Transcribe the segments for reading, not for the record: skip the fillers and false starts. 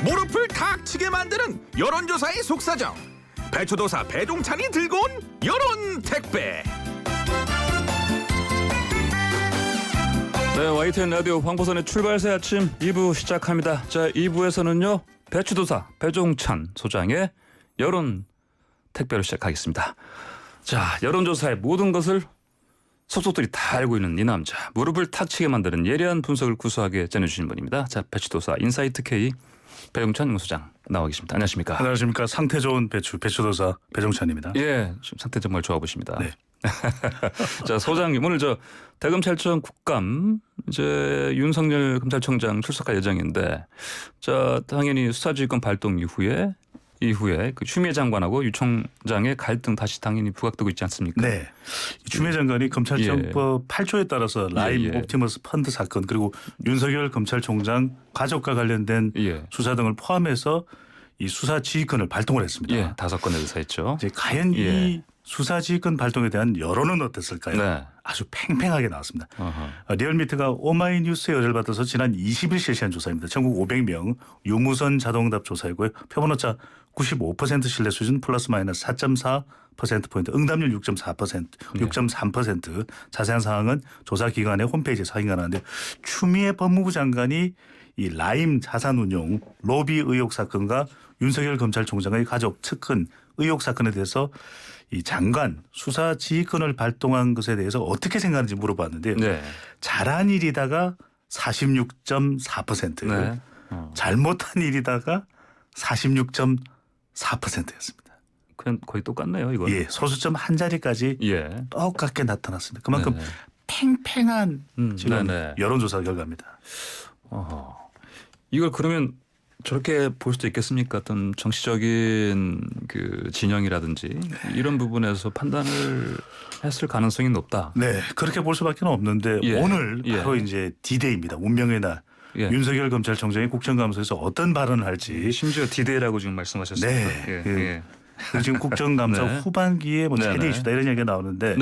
무릎을 탁 치게 만드는 여론조사의 속사정. 배추도사 배종찬이 들고 온 여론 택배. 네, YTN 라디오 황보선의 출발새 아침 2부 시작합니다. 자, 2부에서는요. 배추도사 배종찬 소장의 여론 택배로 시작하겠습니다. 자, 여론조사의 모든 것을 속속들이 다 알고 있는 이 남자. 무릎을 탁 치게 만드는 예리한 분석을 구수하게 전해주신 분입니다. 자, 배추도사 인사이트 K 배종찬 소장 나와 계십니다. 안녕하십니까? 안녕하십니까. 상태 좋은 배추도사 배종찬입니다. 예, 지금 상태 정말 좋아 보십니다. 네. 자, 소장님 오늘 저 대검찰청 국감 이제 윤석열 검찰총장 출석할 예정인데, 자 당연히 수사지휘권 발동 이후에 그 추미애 장관하고 유 총장의 갈등 다시 당연히 부각되고 있지 않습니까? 네. 추미애 장관이 검찰청법 8조에 따라서 라임 옵티머스 펀드 사건 그리고 윤석열 검찰총장 가족과 관련된 수사 등을 포함해서 이 수사 지휘권을 발동을 했습니다. 예, 5건에 의사했죠. 이제 과연 이 수사 지휘권 발동에 대한 여론은 어땠을까요? 네. 아주 팽팽하게 나왔습니다. 리얼미터가 오마이뉴스에 의뢰를 받아서 지난 20일 실시한 조사입니다. 전국 500명 유무선 자동답 조사이고요. 표본오차 95% 신뢰 수준 플러스 마이너스 4.4%포인트, 응답률 6.3%. 자세한 사항은 조사 기관의 홈페이지에서 확인 가능한데, 추미애 법무부 장관이 이 라임 자산운용 로비 의혹 사건과 윤석열 검찰총장의 가족 측근 의혹 사건에 대해서 이 장관 수사 지휘권을 발동한 것에 대해서 어떻게 생각하는지 물어봤는데요. 네. 잘한 일이다가 46.4%, 네. 잘못한 일이다가 46.4%였습니다. 그냥 거의 똑같네요, 이거. 예, 소수점 한 자리까지 똑같게 나타났습니다. 그만큼 팽팽한 지금 여론조사 결과입니다. 이걸 그러면 저렇게 볼 수도 있겠습니까? 어떤 정치적인 그 진영이라든지 이런 부분에서 판단을 했을 가능성이 높다. 네, 그렇게 볼 수밖에 없는데 오늘 바로 이제 D-Day입니다. 운명의 날. 윤석열 검찰총장이 국정감사에서 어떤 발언을 할지. 심지어 D-Day라고 지금 말씀하셨습니다. 네. 지금 국정감사 후반기에 뭐 최대 이슈다 이런 얘기가 나오는데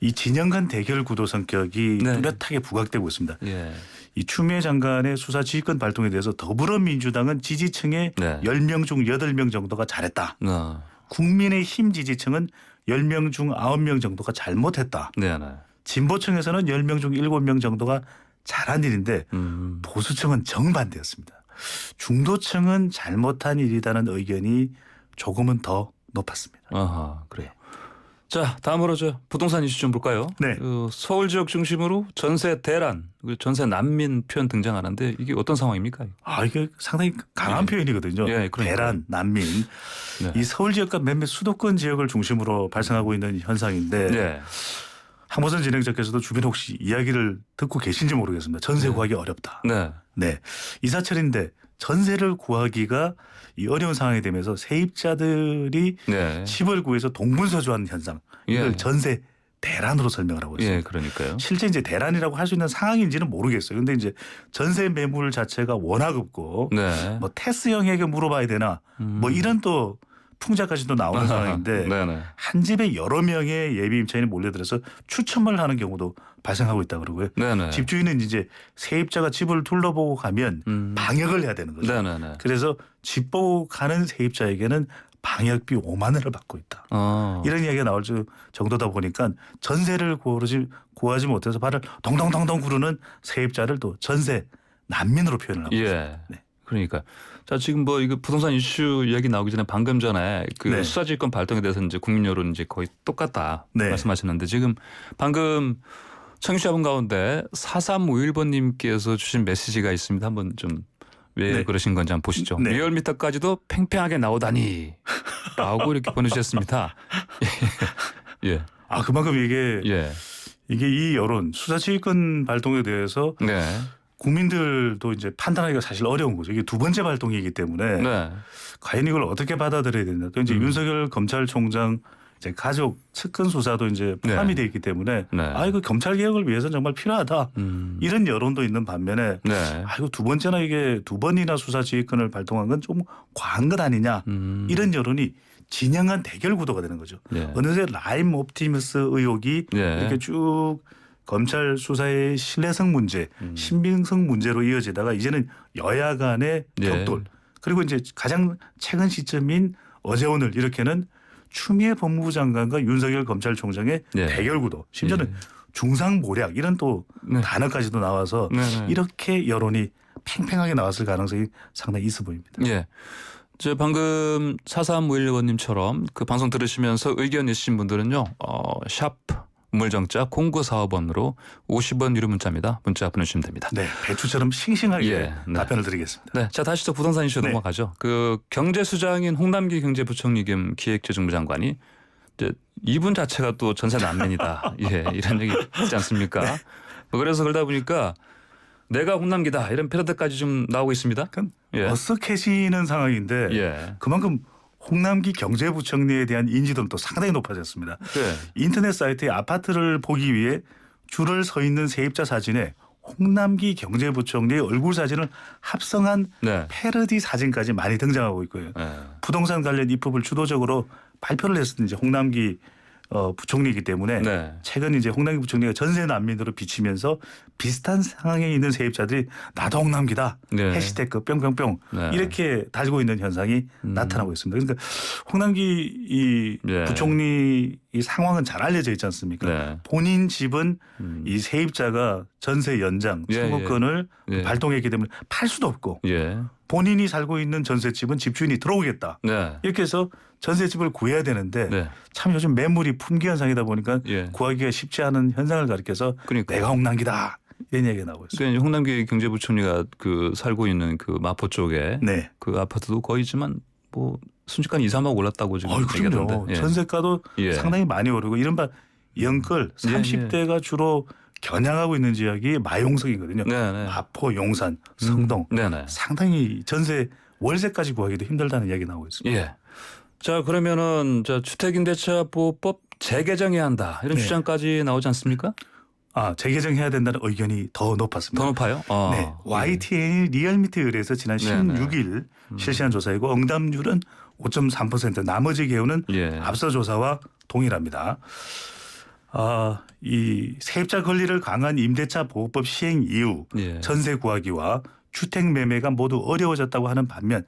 이 진영 간 대결 구도 성격이 뚜렷하게 부각되고 있습니다. 이 추미애 장관의 수사 지휘권 발동에 대해서 더불어민주당은 지지층의 10명 중 8명 정도가 잘했다. 국민의힘 지지층은 10명 중 9명 정도가 잘못했다. 진보층에서는 10명 중 7명 정도가 잘한 일인데 보수층은 정반대였습니다. 중도층은 잘못한 일이라는 의견이 조금은 더 높았습니다. 그래요. 자, 다음으로 저 부동산 이슈 좀 볼까요? 네. 서울 지역 중심으로 전세 대란, 전세 난민 표현 등장하는데 이게 어떤 상황입니까? 이게 상당히 강한 표현이거든요. 대란, 난민. 이 서울 지역과 몇몇 수도권 지역을 중심으로 발생하고 있는 현상인데 황보선 진행자께서도 주변에 혹시 이야기를 듣고 계신지 모르겠습니다. 전세 구하기 어렵다. 네. 이사철인데 전세를 구하기가 이 어려운 상황이 되면서 세입자들이 집을 구해서 동분서주하는 현상, 이걸 전세 대란으로 설명을 하고 있습니다. 그러니까요. 실제 이제 대란이라고 할 수 있는 상황인지는 모르겠어요. 그런데 이제 전세 매물 자체가 워낙 없고 뭐 테스 형에게 물어봐야 되나 뭐 이런 또 풍자까지도 나오는 상황인데 한 집에 여러 명의 예비 임차인이 몰려들어서 추첨을 하는 경우도 발생하고 있다 그러고요. 집주인은 이제 세입자가 집을 둘러보고 가면 방역을 해야 되는 거죠. 그래서 집 보고 가는 세입자에게는 방역비 5만 원을 받고 있다. 이런 이야기가 나올 정도다 보니까 전세를 구하지 못해서 발을 동동동동 구르는 세입자를 또 전세 난민으로 표현을 하고 있습니다. 그러니까 자, 지금 뭐 이거 부동산 이슈 이야기 나오기 전에 방금 전에 그 수사지휘권 발동에 대해서 이제 국민 여론 이제 거의 똑같다 말씀하셨는데, 지금 방금 청취자분 가운데 4351번님께서 주신 메시지가 있습니다. 한번 좀 왜 그러신 건지 한번 보시죠. 리얼미터까지도 팽팽하게 나오다니 라고 이렇게 보내주셨습니다. 그만큼 이게 이 여론 수사지휘권 발동에 대해서 국민들도 이제 판단하기가 사실 어려운 거죠. 이게 두 번째 발동이기 때문에 과연 이걸 어떻게 받아들여야 되나. 또 이제 윤석열 검찰총장 이제 가족 측근 수사도 이제 포함이 되어 있기 때문에 이거 검찰 개혁을 위해서는 정말 필요하다. 이런 여론도 있는 반면에 이거 두 번째나 이게 두 번이나 수사 지휘권을 발동한 건 좀 과한 것 아니냐. 이런 여론이 진영한 대결 구도가 되는 거죠. 어느새 라임 옵티머스 의혹이 이렇게 쭉 검찰 수사의 신뢰성 문제, 신빙성 문제로 이어지다가 이제는 여야 간의 격돌 그리고 이제 가장 최근 시점인 어제 오늘 이렇게는 추미애 법무부 장관과 윤석열 검찰총장의 대결 구도 심지어는 중상모략 이런 또 단어까지도 나와서 이렇게 여론이 팽팽하게 나왔을 가능성이 상당히 있어 보입니다. 예. 저 방금 4351번님처럼 그 방송 들으시면서 의견 있으신 분들은요. 샵 우물정자 0945번으로 50원 유료 문자입니다. 문자 보내주시면 됩니다. 네, 배추처럼 싱싱하게 답변을 드리겠습니다. 네, 자 다시 또 부동산 이슈 넘어가죠. 그 경제수장인 홍남기 경제부총리 겸 기획재정부 장관이 이제 이분 자체가 또 전세 난민이다. 예, 이런 얘기 있지 않습니까? 그래서 그러다 보니까 내가 홍남기다 이런 패러드까지 좀 나오고 있습니다. 어색해지는 상황인데 그만큼 홍남기 경제부총리에 대한 인지도는 또 상당히 높아졌습니다. 인터넷 사이트에 아파트를 보기 위해 줄을 서 있는 세입자 사진에 홍남기 경제부총리의 얼굴 사진을 합성한 패러디 사진까지 많이 등장하고 있고요. 부동산 관련 입법을 주도적으로 발표를 했었던 이제 홍남기 부총리이기 때문에 최근 이제 홍남기 부총리가 전세 난민으로 비치면서 비슷한 상황에 있는 세입자들이 나도 홍남기다 해시태그 뿅뿅뿅 이렇게 달고 있는 현상이 나타나고 있습니다. 그러니까 홍남기 이 부총리 이 상황은 잘 알려져 있지 않습니까? 본인 집은 이 세입자가 전세 연장 청구권을 발동했기 때문에 팔 수도 없고 본인이 살고 있는 전셋집은 집주인이 들어오겠다. 이렇게 해서 전셋집을 구해야 되는데 참 요즘 매물이 품귀 현상이다 보니까 구하기가 쉽지 않은 현상을 가리켜서 내가 홍남기다. 이런 얘기가 나오고 있습니다. 그러니까 홍남기 경제부총리가 그 살고 있는 그 마포 쪽에 그 아파트도 거의지만 뭐 순식간에 2, 3억 올랐다고 지금 얘기하던데. 전세가도 상당히 많이 오르고 이른바 영끌 30대가 주로 겨냥하고 있는 지역이 마용석이거든요. 마포, 용산, 성동 상당히 전세 월세까지 구하기도 힘들다는 이야기 나오고 있습니다. 자 그러면은 주택임대차 보호법 재개정해야 한다 이런 주장까지 나오지 않습니까? 재개정해야 된다는 의견이 더 높았습니다. 더 높아요? 네, YTN이 리얼미터에 의해서 지난 16일 실시한 조사이고 응답률은 5.3% 나머지 개요는 앞서 조사와 동일합니다. 이 세입자 권리를 강화한 임대차 보호법 시행 이후 전세 구하기와 주택 매매가 모두 어려워졌다고 하는 반면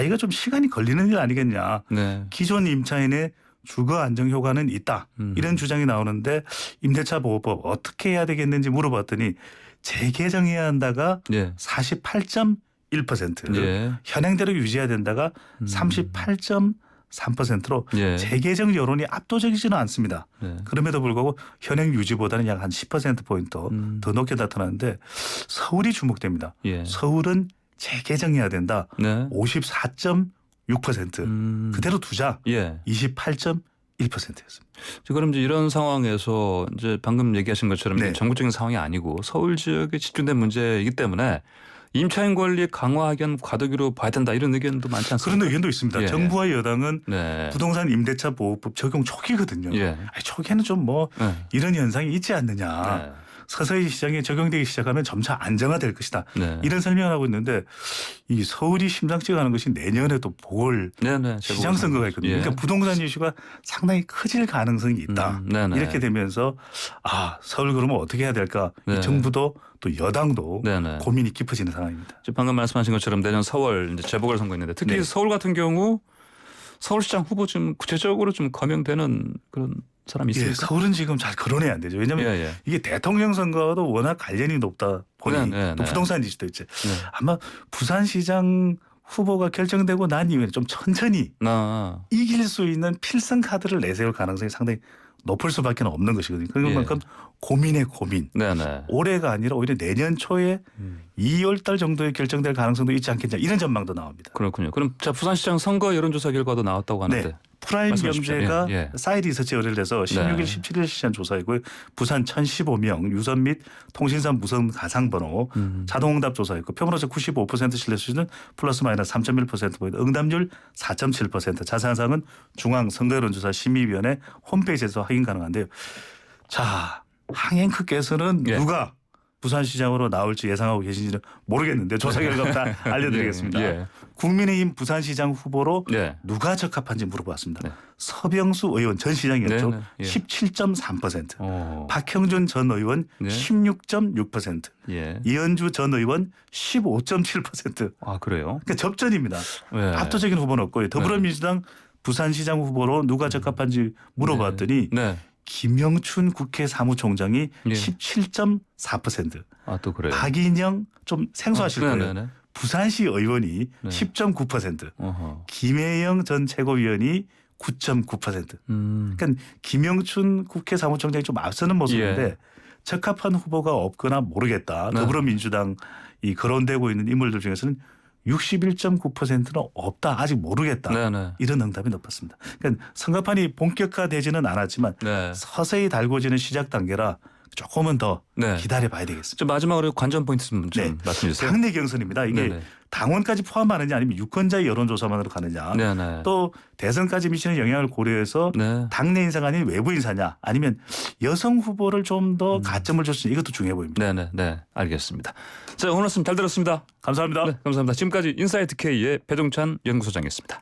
이거 좀 시간이 걸리는 일 아니겠냐. 기존 임차인의 주거 안정 효과는 있다. 이런 주장이 나오는데 임대차 보호법 어떻게 해야 되겠는지 물어봤더니 재개정해야 한다가 48.1%, 현행대로 유지해야 된다가 38.3%로 재개정 여론이 압도적이지는 않습니다. 그럼에도 불구하고 현행 유지보다는 약 한 10%포인트 더 높게 나타나는데 서울이 주목됩니다. 서울은 재개정해야 된다. 54.6% 그대로 두자 28.1%였습니다. 그럼 이제 이런 상황에서 이제 방금 얘기하신 것처럼 전국적인 상황이 아니고 서울 지역에 집중된 문제이기 때문에 임차인 권리 강화하기 위한 과도기로 봐야 된다 이런 의견도 많지 않습니까? 그런 의견도 있습니다. 정부와 여당은 부동산 임대차 보호법 적용 초기거든요. 초기에는 좀 뭐 이런 현상이 있지 않느냐. 서서히 시장에 적용되기 시작하면 점차 안정화될 것이다. 이런 설명을 하고 있는데 이 서울이 심상치가 않은 것이 내년에 또 보궐 시장 선거가 있거든요. 그러니까 부동산 이슈가 상당히 커질 가능성이 있다. 이렇게 되면서 서울 그러면 어떻게 해야 될까? 이 정부도 또 여당도 고민이 깊어지는 상황입니다. 방금 말씀하신 것처럼 내년 4월 이제 재보궐선거 있는데 특히 서울 같은 경우 서울시장 후보 좀 구체적으로 좀 거명되는 그런 사람이 있습니까? 서울은 지금 잘 거론이 안 되죠. 왜냐하면 이게 대통령 선거와도 워낙 관련이 높다 보니 또 부동산 이슈도 있지. 아마 부산시장 후보가 결정되고 난 이후에 좀 천천히 이길 수 있는 필승 카드를 내세울 가능성이 상당히 높을 수밖에 없는 것이거든요. 그만큼 고민의 고민. 올해가 아니라 오히려 내년 초에 2월 달 정도에 결정될 가능성도 있지 않겠냐 이런 전망도 나옵니다. 그렇군요. 그럼 부산시장 선거 여론조사 결과도 나왔다고 하는데. 프라임 경제가 사이리서치 의뢰를 해서 16일, 17일 실시한 조사이고요. 부산 1015명, 유선 및 통신사 무선 가상번호, 자동응답 조사였고 표본오차 95% 신뢰 수준은 플러스 마이너스 3.1%포인트, 응답률 4.7%. 자세한 사항은 중앙선거여론조사 심의위원회 홈페이지에서 확인 가능한데요. 자, 항행크께서는 누가 부산시장으로 나올지 예상하고 계신지는 모르겠는데 조사 결과 다 알려드리겠습니다. 예. 국민의힘 부산시장 후보로 예. 누가 적합한지 물어봤습니다. 네. 서병수 의원 전 시장이었죠. 네, 네. 예. 17.3%. 박형준 전 의원 네. 16.6%. 예. 이현주 전 의원 15.7%. 아 그래요? 그러니까 접전입니다. 예. 압도적인 후보는 없고요. 더불어민주당 부산시장 후보로 누가 적합한지 물어봤더니 네. 김영춘 국회 사무총장이 예. 17.4%. 아 또 그래요? 박인영 좀 생소하실 거예요. 네네네. 부산시 의원이 네. 10.9%. 어허. 김혜영 전 최고위원이 9.9%. 그러니까 김영춘 국회 사무총장이 좀 앞서는 모습인데 예. 적합한 후보가 없거나 모르겠다. 네. 더불어민주당 이 거론되고 있는 인물들 중에서는 61.9%는 없다. 아직 모르겠다. 네네. 이런 응답이 높았습니다. 그러니까 선거판이 본격화되지는 않았지만 네. 서서히 달궈지는 시작 단계라 조금은 더 네. 기다려봐야 되겠습니다. 좀 마지막으로 관전 포인트 좀 네. 말씀해 주세요. 당내 경선입니다. 이게 네네. 당원까지 포함하느냐 아니면 유권자의 여론조사만으로 가느냐. 네네. 또 대선까지 미치는 영향을 고려해서 네. 당내 인사가 아닌 외부 인사냐 아니면 여성 후보를 좀 더 가점을 줬으니 이것도 중요해 보입니다. 네네. 네. 알겠습니다. 자 오늘 말씀 잘 들었습니다. 감사합니다. 네, 감사합니다. 지금까지 인사이트 K의 배종찬 연구소장이었습니다.